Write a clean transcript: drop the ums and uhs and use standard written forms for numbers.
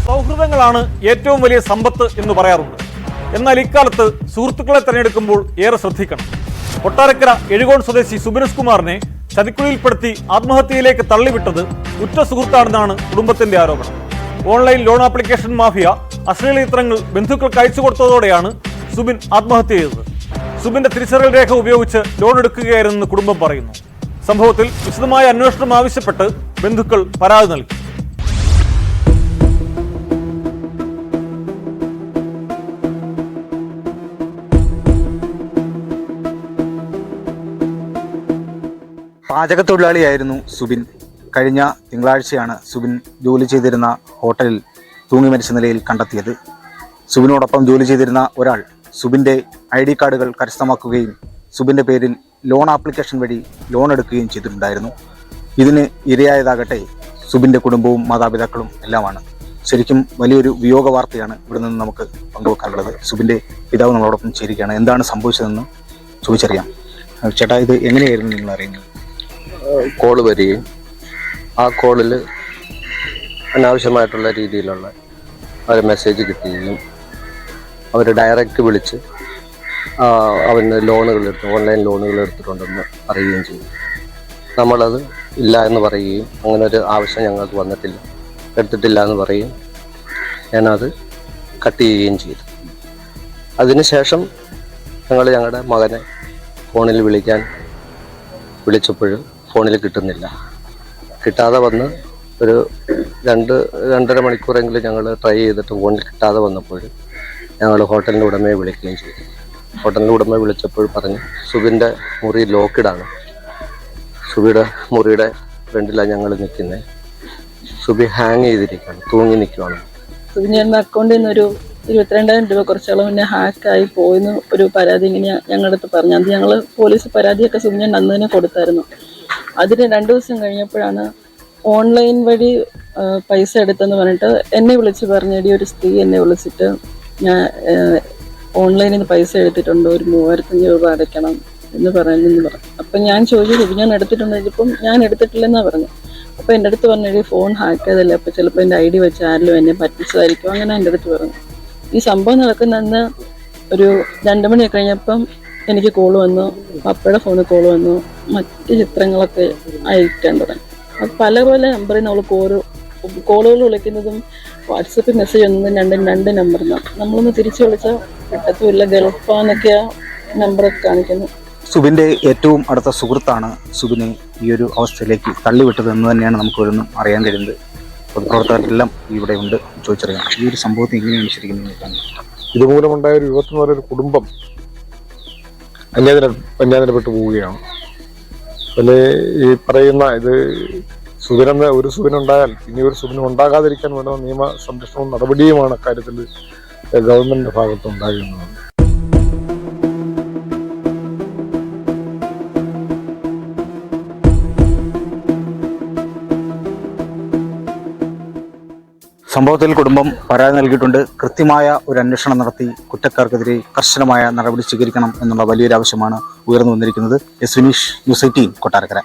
സൗഹൃദങ്ങളാണ് ഏറ്റവും വലിയ സമ്പത്ത് എന്ന് പറയാറുണ്ട്. എന്നാൽ ഇക്കാലത്ത് സുഹൃത്തുക്കളെ തിരഞ്ഞെടുക്കുമ്പോൾ ഏറെ ശ്രദ്ധിക്കണം. കൊട്ടാരക്കര എഴുകോൺ സ്വദേശി സുബിനസ് കുമാറിനെ ചതിക്കുഴിയിൽപ്പെടുത്തി ആത്മഹത്യയിലേക്ക് തള്ളിവിട്ടത് ഉറ്റ സുഹൃത്താണെന്നാണ് കുടുംബത്തിന്റെ ആരോപണം. ഓൺലൈൻ ലോൺ ആപ്ലിക്കേഷൻ മാഫിയ അശ്ലീല ചിത്രങ്ങൾ ബന്ധുക്കൾക്ക് അയച്ചു കൊടുത്തതോടെയാണ് സുബിൻ ആത്മഹത്യ ചെയ്തത്. സുബിന്റെ തിരിച്ചറിയൽ രേഖ ഉപയോഗിച്ച് ലോൺ എടുക്കുകയായിരുന്നെന്ന് കുടുംബം പറയുന്നു. സംഭവത്തിൽ വിശദമായ അന്വേഷണം ആവശ്യപ്പെട്ട് ബന്ധുക്കൾ പരാതി നൽകി. പാചകത്തൊഴിലാളിയായിരുന്നു സുബിൻ. കഴിഞ്ഞ തിങ്കളാഴ്ചയാണ് സുബിൻ ജോലി ചെയ്തിരുന്ന ഹോട്ടലിൽ തൂങ്ങി മരിച്ച നിലയിൽ കണ്ടെത്തിയത്. സുബിനോടൊപ്പം ജോലി ചെയ്തിരുന്ന ഒരാൾ സുബിൻ്റെ ID കാർഡുകൾ കരസ്ഥമാക്കുകയും സുബിൻ്റെ പേരിൽ ലോൺ ആപ്ലിക്കേഷൻ വഴി ലോൺ എടുക്കുകയും ചെയ്തിട്ടുണ്ടായിരുന്നു. ഇതിന് ഇരയായതാകട്ടെ സുബിൻ്റെ കുടുംബവും മാതാപിതാക്കളും എല്ലാമാണ്. ശരിക്കും വലിയൊരു വിയോഗ വാർത്തയാണ് ഇവിടെ നിന്ന് നമുക്ക് പങ്കുവെക്കാനുള്ളത്. സുബിൻ്റെ പിതാവ് നമ്മളോടൊപ്പം ചേരുകയാണ്. എന്താണ് സംഭവിച്ചതെന്ന് ചോദിച്ചറിയാം. ചേട്ടാ, ഇത് എങ്ങനെയായിരുന്നു നിങ്ങൾ അറിയുന്നത്? കോള് വരികയും ആ കോളിൽ അനാവശ്യമായിട്ടുള്ള രീതിയിലുള്ള ഒരു മെസ്സേജ് കിട്ടുകയും അവർ ഡയറക്റ്റ് വിളിച്ച് അവന് ഓൺലൈൻ ലോണുകൾ എടുത്തിട്ടുണ്ടെന്ന് പറയുകയും ചെയ്തു. നമ്മളത് ഇല്ല എന്ന് പറയുകയും അങ്ങനെ ഒരു ആവശ്യം ഞങ്ങൾക്ക് വന്നിട്ടില്ല, എടുത്തിട്ടില്ല എന്ന് പറയുകയും ഞാനത് കട്ട് ചെയ്യുകയും ചെയ്തു. അതിനുശേഷം ഞങ്ങളുടെ മകനെ ഫോണിൽ വിളിച്ചപ്പോൾ ഫോണിൽ കിട്ടുന്നില്ല. കിട്ടാതെ വന്ന് ഒരു 2-2.5 മണിക്കൂറെങ്കിലും ഞങ്ങൾ ട്രൈ ചെയ്തിട്ട് ഫോണിൽ കിട്ടാതെ വന്നപ്പോൾ ഞങ്ങൾ ഹോട്ടലിൻ്റെ ഉടമയെ വിളിക്കുകയും ചെയ്തു. ഹോട്ടലിൻ്റെ ഉടമയെ വിളിച്ചപ്പോൾ പറഞ്ഞു സുബിൻ്റെ മുറി ലോക്കിഡാണ്, സുബിയുടെ മുറിയുടെ ഫ്രണ്ടിലാണ് ഞങ്ങൾ നിൽക്കുന്നത്, സുബി ഹാങ് ചെയ്തിരിക്കുകയാണ്, തൂങ്ങി നിൽക്കുകയാണ്. സുബിൻ്റെ അക്കൗണ്ടിൽ നിന്നൊരു 22,000 രൂപ കുറച്ചോളം പിന്നെ ഹാക്കായി പോയെന്ന് ഒരു പരാതി ഇങ്ങനെ ഞങ്ങളുടെ അടുത്ത് പറഞ്ഞു. അത് ഞങ്ങൾ പോലീസ് പരാതിയൊക്കെ സുബിൻ്റെ അന്ന് തന്നെ കൊടുത്തായിരുന്നു. അതിന് 2 ദിവസം കഴിഞ്ഞപ്പോഴാണ് ഓൺലൈൻ വഴി പൈസ എടുത്തെന്ന് പറഞ്ഞിട്ട് എന്നെ വിളിച്ച് പറഞ്ഞേടി ഒരു സ്ത്രീ എന്നെ വിളിച്ചിട്ട് ഞാൻ ഓൺലൈനിൽ നിന്ന് പൈസ എടുത്തിട്ടുണ്ട്, ഒരു 3,500 രൂപ അടയ്ക്കണം എന്ന് പറഞ്ഞു. അപ്പം ഞാൻ ചോദിച്ചു ഞാൻ എടുത്തിട്ടുണ്ടെങ്കിലും ഞാൻ എടുത്തിട്ടില്ലെന്നാണ് പറഞ്ഞു. അപ്പോൾ എൻ്റെ അടുത്ത് പറഞ്ഞു ഫോൺ ഹാക്ക് ചെയ്തല്ലേ, അപ്പോൾ ചിലപ്പോൾ എൻ്റെ ID വെച്ച് ആരെങ്കിലും എന്നെ പറ്റിച്ചതായിരിക്കും, അങ്ങനെ എൻ്റെ അടുത്ത് പറഞ്ഞു. ഈ സംഭവം നടക്കുന്നന്ന് ഒരു 2 മണിയൊക്കെ കഴിഞ്ഞപ്പം എനിക്ക് കോള് വന്നു, പപ്പയുടെ ഫോണിൽ കോള് വന്നു, മറ്റ് ചിത്രങ്ങളൊക്കെ അയക്കാൻ തുടങ്ങി. അത് പല നമ്പറിൽ നിന്ന് അവൾക്ക് ഓരോ കോളുകൾ വിളിക്കുന്നതും വാട്സപ്പിൽ മെസ്സേജ് ഒന്നും 2 നമ്പറിൽ നിന്നാണ്. നമ്മളൊന്ന് തിരിച്ചു വിളിച്ചാൽ കിട്ടത്തുമില്ല, ഗൾഫാന്നൊക്കെയാ നമ്പറൊക്കെ കാണിക്കുന്നു. സുബിൻ്റെ ഏറ്റവും അടുത്ത സുഹൃത്താണ് സുബിനെ ഈ ഒരു അവസ്ഥയിലേക്ക് തള്ളിവിട്ടത് എന്ന് തന്നെയാണ് നമുക്ക് ഇവിടുന്ന് അറിയാൻ കഴിയുന്നത്. പൊതുപ്രവർത്തകരെല്ലാം ഇവിടെ ഉണ്ട്. ചോദിച്ചറിയാം, ഈ ഒരു സംഭവത്തെ എങ്ങനെയാണ് ശരിക്കും? ഇതുമൂലമുണ്ടായ ഒരു യുവത്വം എന്ന് പറയുന്ന ഒരു കുടുംബം അന്യായപ്പെട്ടു പോവുകയാണ്. അതില് ഈ പറയുന്ന ഇത് സുബിനെന്ന് ഒരു സുബിനുണ്ടായാൽ ഇനി ഒരു സുബിനും ഉണ്ടാകാതിരിക്കാൻ വേണ്ട നിയമ സംരക്ഷണവും നടപടിയുമാണ് അക്കാര്യത്തിൽ ഗവൺമെന്റിന്റെ ഭാഗത്ത് ഉണ്ടാകുന്നത്. സംഭവത്തിൽ കുടുംബം പരാതി നൽകിയിട്ടുണ്ട്. കൃത്യമായ ഒരു അന്വേഷണം നടത്തി കുറ്റക്കാർക്കെതിരെ കർശനമായ നടപടി സ്വീകരിക്കണം എന്നുള്ള വലിയൊരു ആവശ്യമാണ് ഉയർന്നു വന്നിരിക്കുന്നത്. S Vineesh, news 18, Kottarakkara.